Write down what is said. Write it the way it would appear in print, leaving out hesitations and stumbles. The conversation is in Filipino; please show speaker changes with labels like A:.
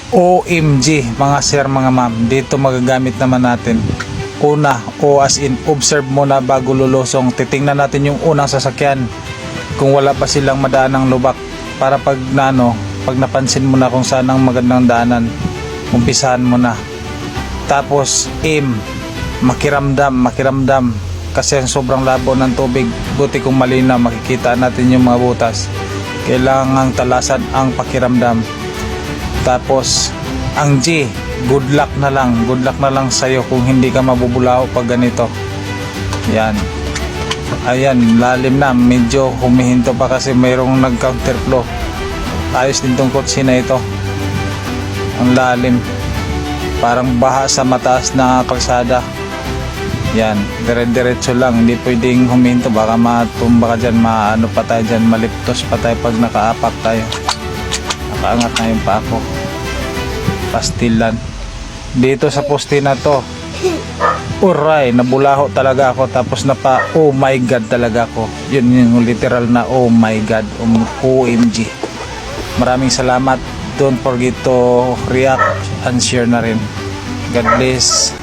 A: OMG mga sir, mga ma'am, dito magagamit naman natin. Una, o as in observe muna bago lulusong. Titingnan natin yung unang sasakyan kung wala pa silang madaanang lubak, para pag napansin mo na kung saan ang magandang daanan, umpisahan mo na. Tapos aim, makiramdam kasi sobrang labo ng tubig. Buti kung malinaw, makikita natin yung mga butas. Kailangang talasan ang pakiramdam. Tapos ang G, good luck na lang sa'yo kung hindi ka mabubulao pag ganito. Yan, ayan, lalim na, medyo humihinto pa kasi mayroong nag counterflow. Ayos din tong kotse na ito, ang lalim, parang baha sa mataas na kalsada. Yan, dire-diretso lang, hindi pwedeng huminto, baka matumba ka dyan, maano pa tayo dyan, maliptos pa tayo pag nakaapak tayo. Nakaangat na yung pa ako, pastilan dito sa poste na to. Uray, nabulaho talaga ako, tapos oh my god talaga ako. Yun yung literal na oh my god, OMG. Maraming salamat. Don't forget to react and share na rin. God bless.